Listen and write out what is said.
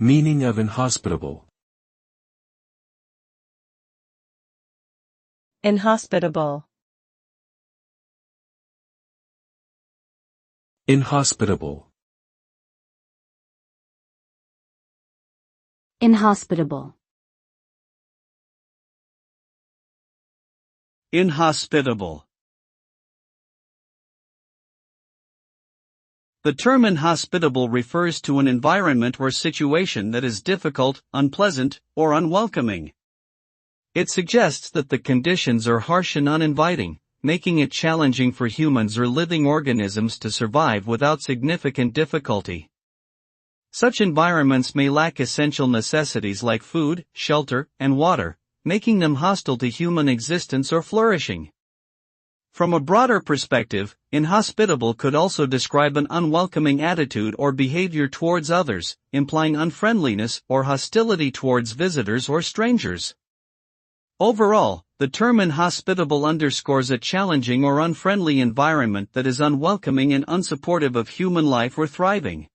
Meaning of inhospitable. Inhospitable. Inhospitable. Inhospitable. Inhospitable. The term inhospitable refers to an environment or situation that is difficult, unpleasant, or unwelcoming. It suggests that the conditions are harsh and uninviting, making it challenging for humans or living organisms to survive without significant difficulty. Such environments may lack essential necessities like food, shelter, and water, making them hostile to human existence or flourishing. From a broader perspective, inhospitable could also describe an unwelcoming attitude or behavior towards others, implying unfriendliness or hostility towards visitors or strangers. Overall, the term inhospitable underscores a challenging or unfriendly environment that is unwelcoming and unsupportive of human life or thriving.